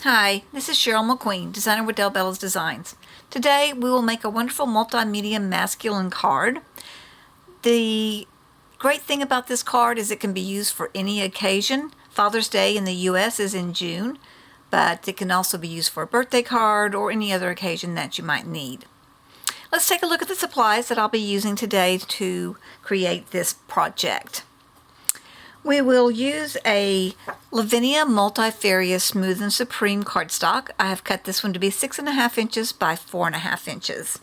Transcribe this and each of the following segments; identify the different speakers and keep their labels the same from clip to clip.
Speaker 1: Hi, this is Cheryl McQueen, designer with Bello's Designs. Today we will make a wonderful multimedia masculine card. The great thing about this card is it can be used for any occasion. Father's Day in the US is in June, but it can also be used for a birthday card or any other occasion that you might need. Let's take a look at the supplies that I'll be using today to create this project. We will use a Lavinia Multifarious Smooth and Supreme cardstock. I have cut this one to be 6.5 inches by 4.5 inches.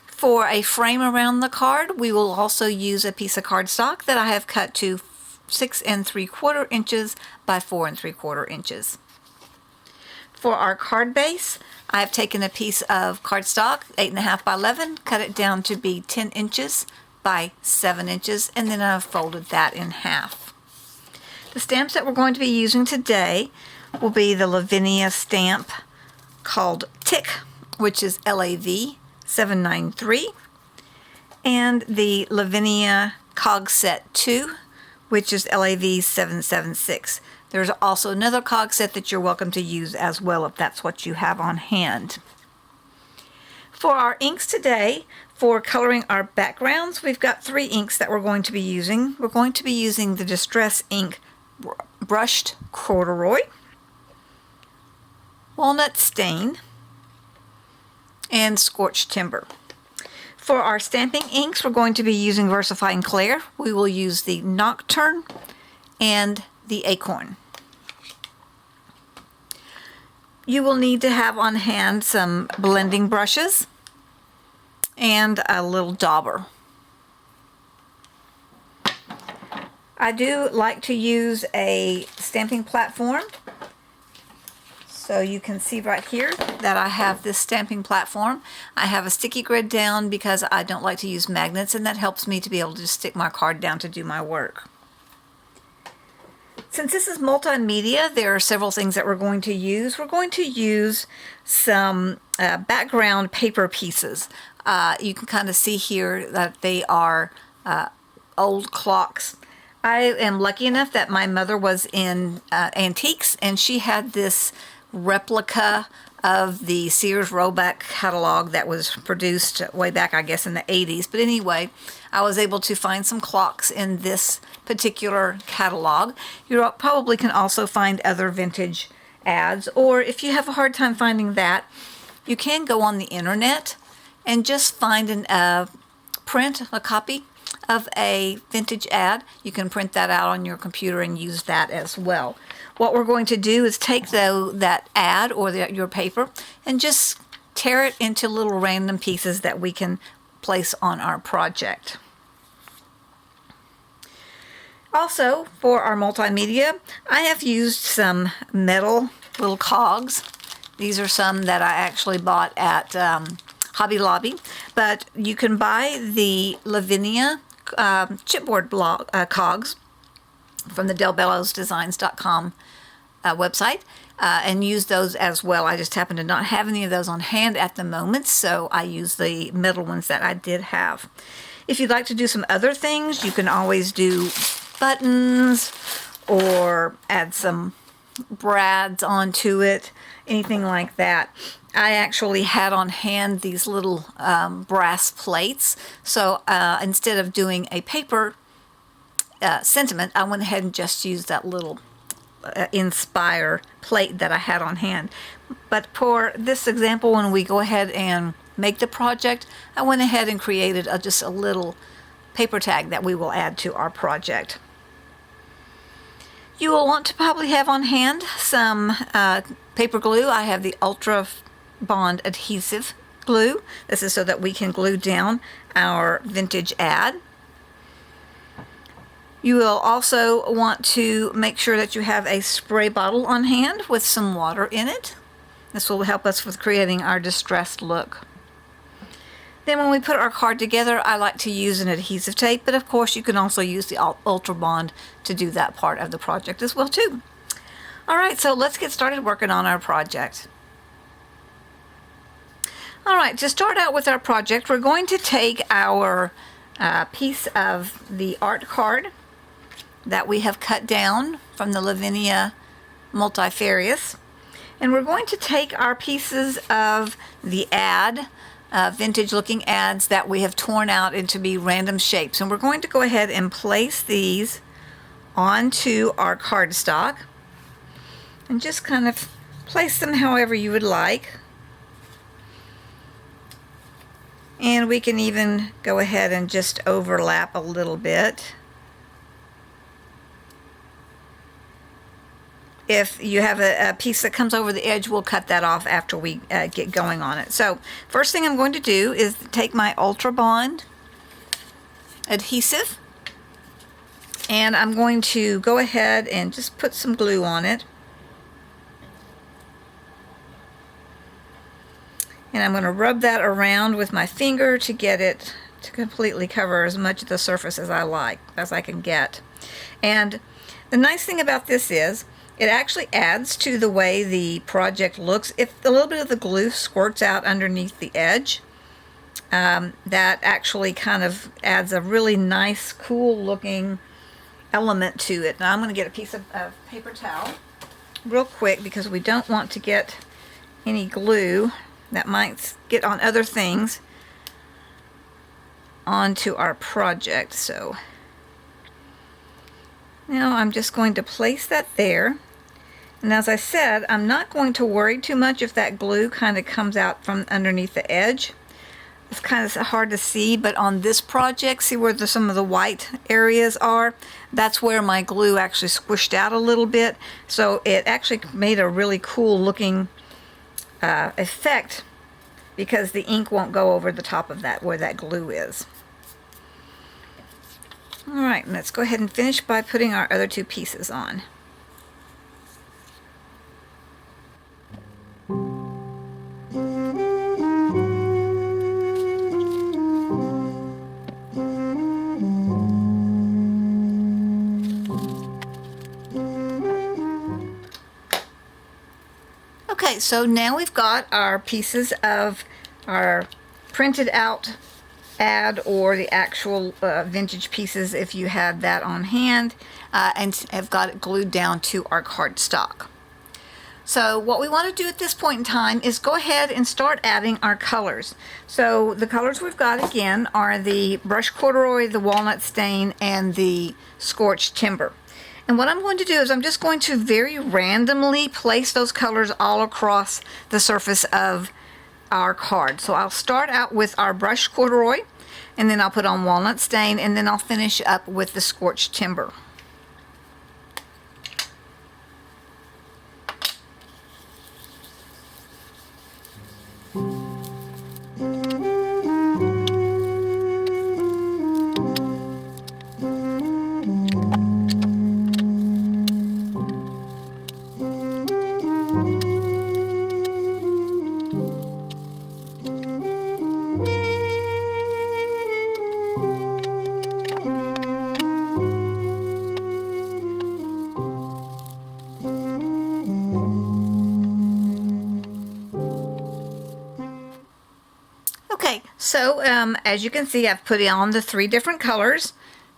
Speaker 1: For a frame around the card, we will also use a piece of cardstock that I have cut to 6 3/4 inches by 4 3/4 inches. For our card base, I have taken a piece of cardstock, 8.5 by 11, cut it down to be 10 inches by 7 inches, and then I've folded that in half. The stamps that we're going to be using today will be the Lavinia stamp called Tick, which is LAV 793, and the Lavinia Cogs set 2, which is LAV 776. There's also another cog set that you're welcome to use as well if that's what you have on hand. For our inks today, for coloring our backgrounds, we've got 3 inks that we're going to be using. We're going to be using the Distress Ink Brushed Corduroy, Walnut Stain, and Scorched Timber. For our stamping inks, we're going to be using VersaFine Clair. We will use the Nocturne and the Acorn. You will need to have on hand some blending brushes and a little dauber. I do like to use a stamping platform. So you can see right here that I have this stamping platform. I have a sticky grid down because I don't like to use magnets, and that helps me to be able to just stick my card down to do my work. Since this is multimedia, there are several things that we're going to use. We're going to use some background paper pieces. You can kind of see here that they are old clocks. I am lucky enough that my mother was in antiques, and she had this replica of the Sears Roebuck catalog that was produced way back, I guess, in the 80s. But anyway, I was able to find some clocks in this particular catalog. You probably can also find other vintage ads, or if you have a hard time finding that, you can go on the internet and just find print a copy of a vintage ad. You can print that out on your computer and use that as well. What we're going to do is take that ad or your paper and just tear it into little random pieces that we can place on our project. Also, for our multimedia, I have used some metal little cogs. These are some that I actually bought at Hobby Lobby, but you can buy the Lavinia chipboard cogs from the DellBellosDesigns.com website and use those as well. I just happen to not have any of those on hand at the moment, so I use the metal ones that I did have. If you'd like to do some other things, you can always do buttons or add some brads onto it, anything like that. I actually had on hand these little brass plates, so instead of doing a paper sentiment, I went ahead and just used that little Inspire plate that I had on hand. But for this example, when we go ahead and make the project, I went ahead and created just a little paper tag that we will add to our project. You will want to probably have on hand some paper glue. I have the Ultra Bond adhesive glue. This is so that we can glue down our vintage ad. You will also want to make sure that you have a spray bottle on hand with some water in it. This will help us with creating our distressed look. Then when we put our card together, I like to use an adhesive tape, but of course you can also use the Ultra Bond to do that part of the project as well too. Alright, so let's get started working on our project. Alright, to start out with our project, we're going to take our piece of the art card that we have cut down from the Lavinia multifarious. And we're going to take our pieces of the ad, vintage looking ads that we have torn out into be random shapes. And we're going to go ahead and place these onto our cardstock and just kind of place them however you would like. And we can even go ahead and just overlap a little bit. If you have a piece that comes over the edge, we'll cut that off after we get going on it. So first thing I'm going to do is take my Ultra Bond adhesive, and I'm going to go ahead and just put some glue on it. And I'm going to rub that around with my finger to get it to completely cover as much of the surface as I can get. And the nice thing about this is it actually adds to the way the project looks. If a little bit of the glue squirts out underneath the edge, that actually kind of adds a really nice, cool looking element to it. Now I'm going to get a piece of paper towel real quick because we don't want to get any glue that might get on other things onto our project. So now I'm just going to place that there. And as I said, I'm not going to worry too much if that glue kind of comes out from underneath the edge. It's kind of hard to see, but on this project, see where some of the white areas are? That's where my glue actually squished out a little bit. So it actually made a really cool looking effect because the ink won't go over the top of that where that glue is. All right, let's go ahead and finish by putting our other two pieces on. Okay, so now we've got our pieces of our printed out ad or the actual vintage pieces if you have that on hand, and have got it glued down to our cardstock. So what we want to do at this point in time is go ahead and start adding our colors. So the colors we've got again are the Brushed Corduroy, the Walnut Stain, and the Scorched Timber. And what I'm going to do is I'm just going to very randomly place those colors all across the surface of our card. So I'll start out with our Brushed Corduroy, and then I'll put on Walnut Stain, and then I'll finish up with the Scorched Timber. Okay, so as you can see, I've put on the 3 different colors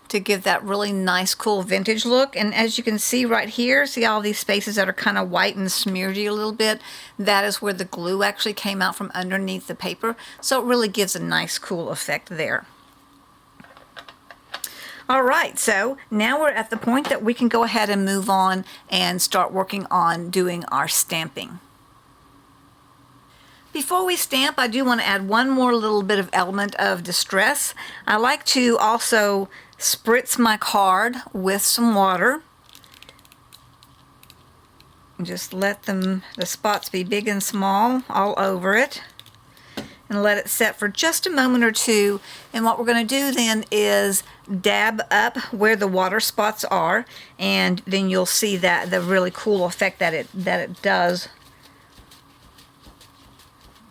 Speaker 1: to give that really nice, cool vintage look. And as you can see right here, see all these spaces that are kind of white and smeared a little bit? That is where the glue actually came out from underneath the paper. So it really gives a nice, cool effect there. All right, so now we're at the point that we can go ahead and move on and start working on doing our stamping. Before we stamp, I do want to add one more little bit of element of distress. I like to also spritz my card with some water. And just let the spots be big and small all over it. And let it set for just a moment or two. And what we're going to do then is dab up where the water spots are. And then you'll see that the really cool effect that it does,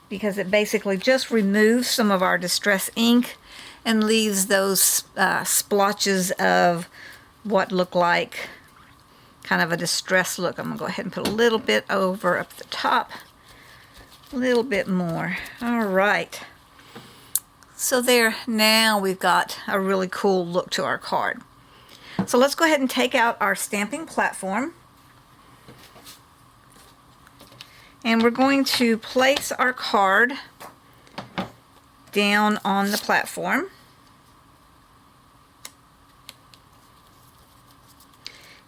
Speaker 1: because it basically just removes some of our distress ink and leaves those splotches of what look like kind of a distress look. I'm going to go ahead and put a little bit over up the top, a little bit more. All right. So there, now we've got a really cool look to our card. So let's go ahead and take out our stamping platform. And we're going to place our card down on the platform.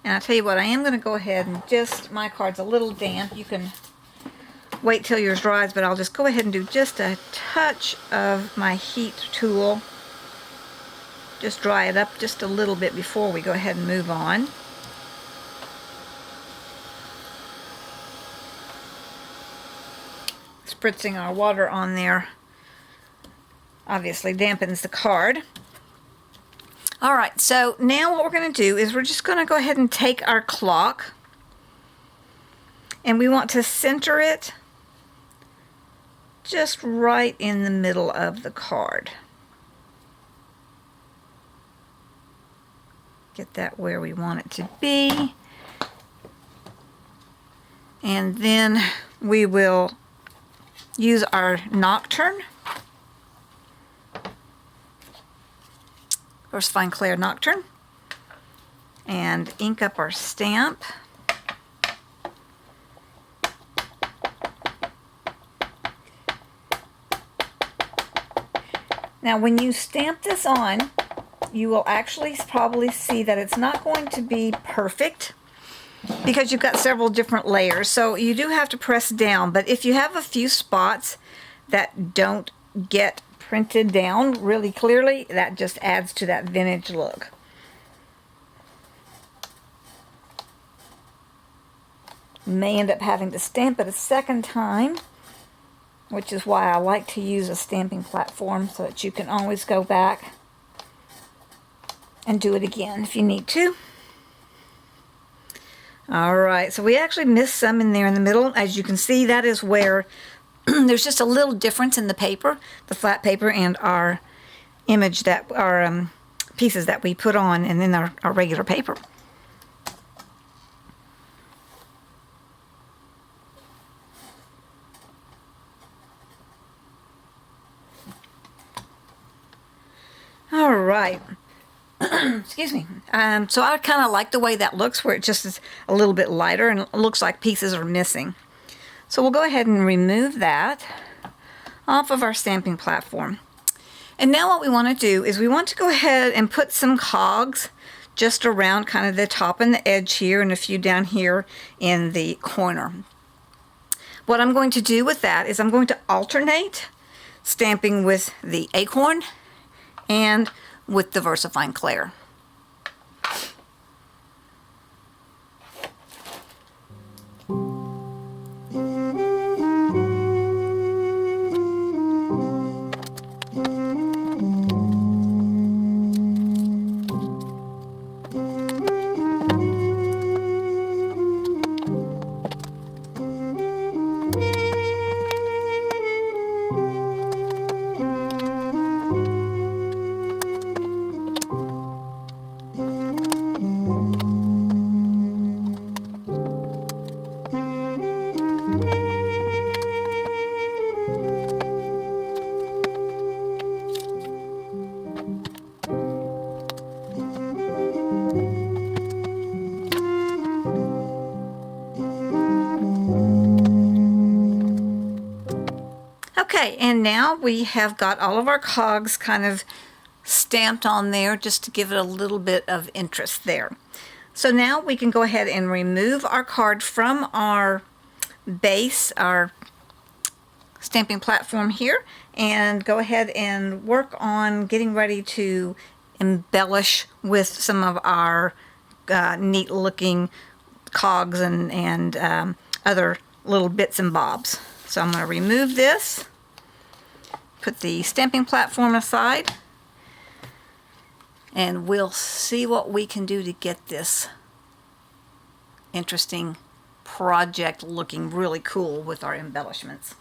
Speaker 1: And I'll tell you what, I am going to go ahead and just, my card's a little damp. You can wait till yours dries, but I'll just go ahead and do just a touch of my heat tool. Just dry it up just a little bit before we go ahead and move on. Spritzing our water on there obviously dampens the card. Alright, so now what we're going to do is we're just going to go ahead and take our clock, and we want to center it just right in the middle of the card. Get that where we want it to be. And then we will use our Nocturne. Fine Clair Nocturne, and ink up our stamp. Now when you stamp this on, you will actually probably see that it's not going to be perfect because you've got several different layers, so you do have to press down. But if you have a few spots that don't get printed down really clearly, that just adds to that vintage look. You may end up having to stamp it a second time, which is why I like to use a stamping platform, so that you can always go back and do it again if you need to. Alright, so we actually missed some in there in the middle. As you can see, that is where there's just a little difference in the paper, the flat paper, and our image that our pieces that we put on, and then our regular paper. All right. Excuse me. So I kind of like the way that looks, where it just is a little bit lighter and it looks like pieces are missing. So we'll go ahead and remove that off of our stamping platform. And now what we want to do is we want to go ahead and put some cogs just around kind of the top and the edge here, and a few down here in the corner. What I'm going to do with that is I'm going to alternate stamping with the acorn and with the VersaFine Clair. Okay, and now we have got all of our cogs kind of stamped on there just to give it a little bit of interest there. So now we can go ahead and remove our card from our base, our stamping platform here, and go ahead and work on getting ready to embellish with some of our neat looking cogs and other little bits and bobs. So I'm going to remove this, put the stamping platform aside, and we'll see what we can do to get this interesting project looking really cool with our embellishments.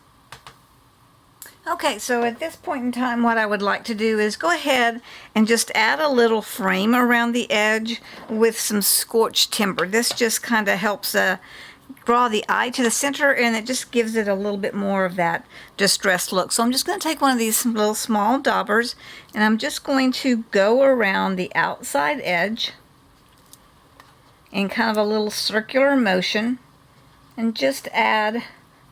Speaker 1: Okay, so at this point in time, what I would like to do is go ahead and just add a little frame around the edge with some scorched timber. This just kind of helps draw the eye to the center, and it just gives it a little bit more of that distressed look. So I'm just going to take one of these little small daubers, and I'm just going to go around the outside edge in kind of a little circular motion and just add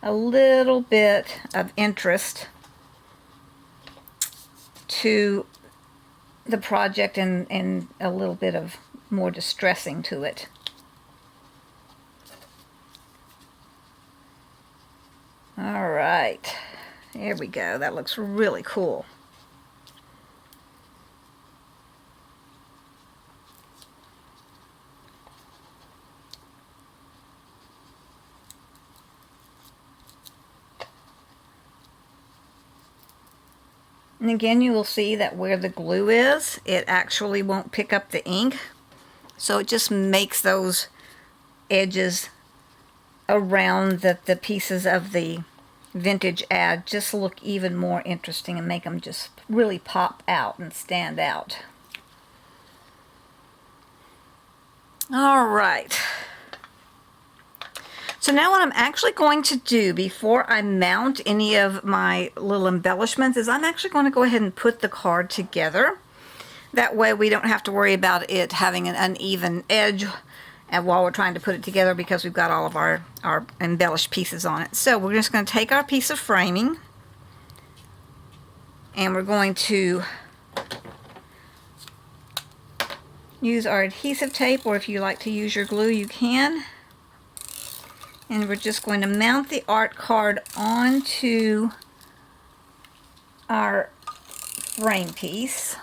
Speaker 1: a little bit of interest to the project and a little bit of more distressing to it. All right, there we go. That looks really cool. And again, you will see that where the glue is, it actually won't pick up the ink. So it just makes those edges around the pieces of the vintage ad just look even more interesting and make them just really pop out and stand out. All right. So now what I'm actually going to do before I mount any of my little embellishments is I'm actually going to go ahead and put the card together. That way we don't have to worry about it having an uneven edge and while we're trying to put it together, because we've got all of our embellished pieces on it. So we're just going to take our piece of framing and we're going to use our adhesive tape, or if you like to use your glue, you can. And we're just going to mount the art card onto our frame piece.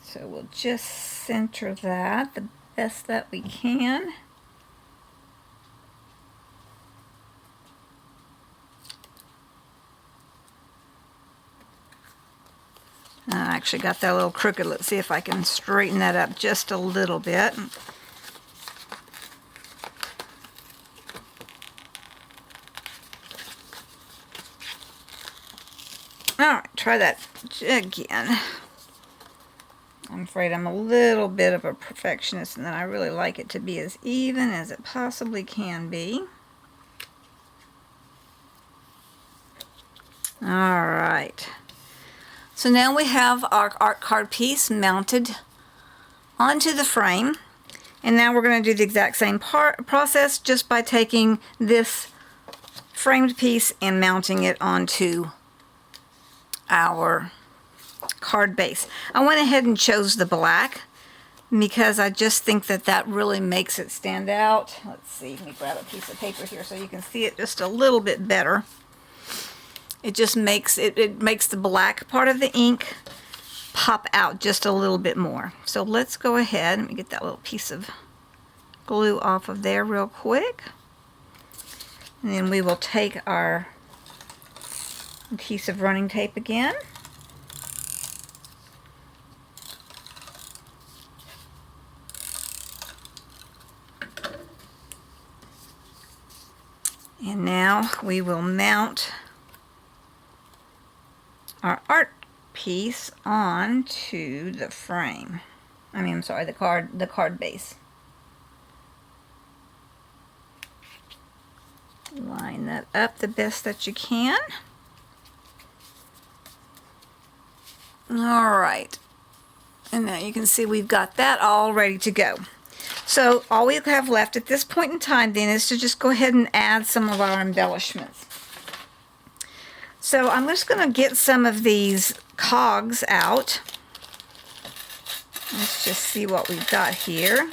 Speaker 1: So we'll just center that the best that we can. I actually got that a little crooked. Let's see if I can straighten that up just a little bit. Alright, try that again. I'm afraid I'm a little bit of a perfectionist and that I really like it to be as even as it possibly can be. Alright. So now we have our art card piece mounted onto the frame, and now we're going to do the exact same process just by taking this framed piece and mounting it onto our card base. I went ahead and chose the black because I just think that that really makes it stand out. Let's see, let me grab a piece of paper here so you can see it just a little bit better. It just makes it makes the black part of the ink pop out just a little bit more. So let's go ahead, let me get that little piece of glue off of there real quick. And then we will take our adhesive running tape again. And now we will mount our art piece onto the frame. I'm sorry, the card base. Line that up the best that you can. All right. And now you can see we've got that all ready to go. So all we have left at this point in time then is to just go ahead and add some of our embellishments. So I'm just going to get some of these cogs out. Let's just see what we've got here.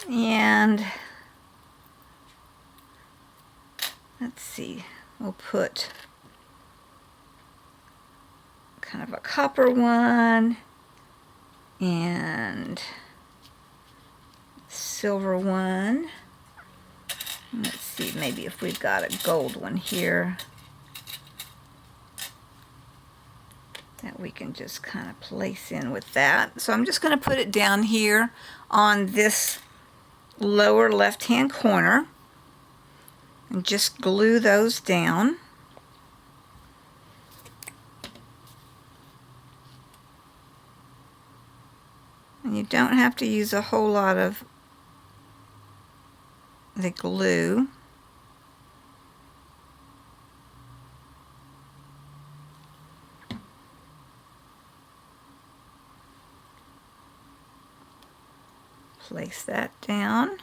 Speaker 1: And let's see, we'll put kind of a copper one and silver one. Let's see, maybe if we've got a gold one here that we can just kind of place in with that. So I'm just going to put it down here on this lower left-hand corner and just glue those down. And you don't have to use a whole lot of the glue. place that down.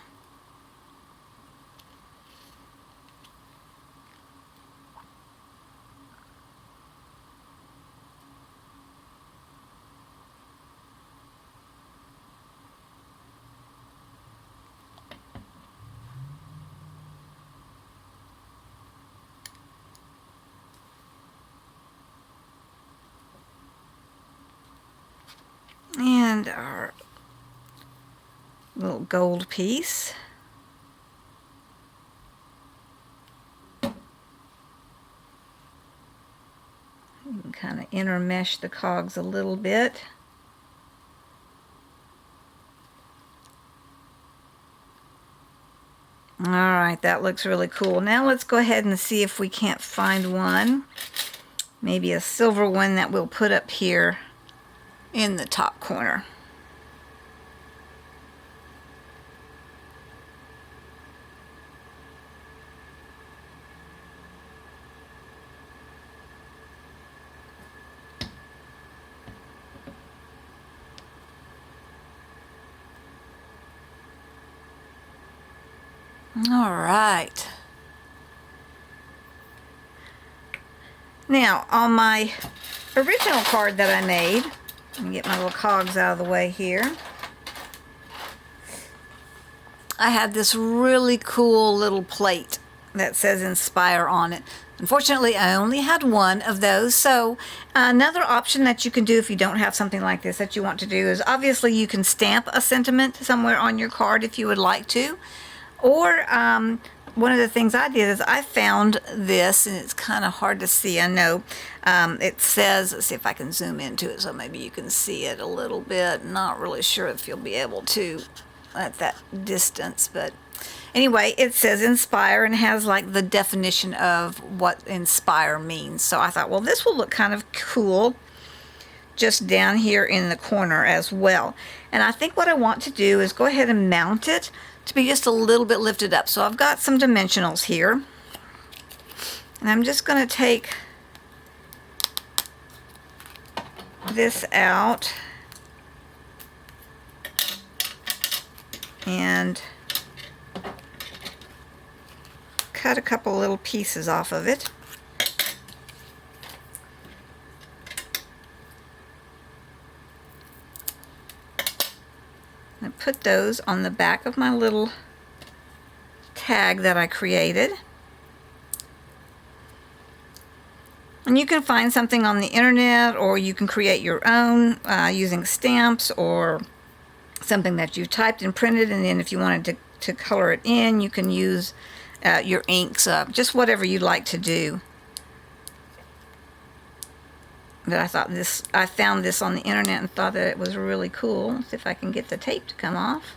Speaker 1: And our little gold piece. You can kind of intermesh the cogs a little bit. All right, that looks really cool. Now let's go ahead and see if we can't find one. Maybe a silver one that we'll put up here in the top corner. All right. Now, on my original card that I made, let me get my little cogs out of the way here. I had this really cool little plate that says Inspire on it. Unfortunately, I only had one of those. So another option that you can do if you don't have something like this that you want to do is obviously you can stamp a sentiment somewhere on your card if you would like to. Or one of the things I did is I found this, and it's kind of hard to see, I know. It says, let's see if I can zoom into it so maybe you can see it a little bit. Not really sure if you'll be able to at that distance, but anyway, it says Inspire and has like the definition of what Inspire means. So I thought, well, this will look kind of cool just down here in the corner as well. And I think what I want to do is go ahead and mount it to be just a little bit lifted up. So I've got some dimensionals here, and I'm just going to take this out and cut a couple little pieces off of it. I put those on the back of my little tag that I created. And you can find something on the internet, or you can create your own using stamps or something that you typed and printed, and then if you wanted to color it in, you can use your inks, just whatever you'd like to do. But I found this on the internet and thought that it was really cool. Let's see if I can get the tape to come off.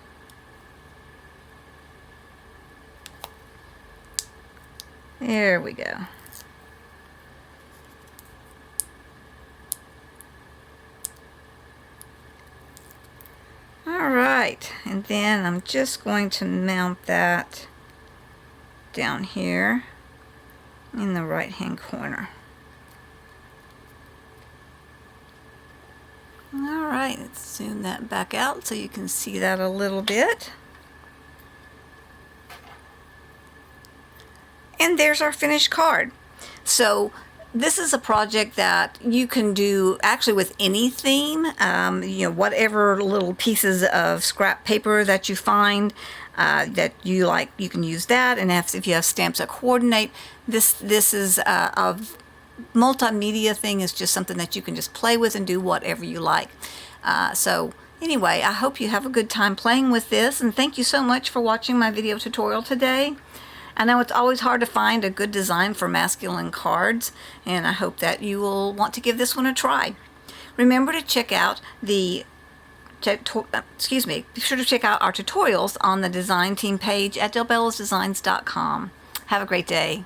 Speaker 1: There we go. All right, and then I'm just going to mount that down here in the right hand corner. All right, let's zoom that back out so you can see that a little bit. And there's our finished card. So this is a project that you can do actually with any theme, you know, whatever little pieces of scrap paper that you find that you like, you can use that. And if you have stamps that coordinate, this is a multimedia thing, is just something that you can just play with and do whatever you like. So anyway, I hope you have a good time playing with this, and thank you so much for watching my video tutorial today. I know it's always hard to find a good design for masculine cards, and I hope that you will want to give this one a try. Remember to check out be sure to check out our tutorials on the design team page at delbellosdesigns.com. Have a great day.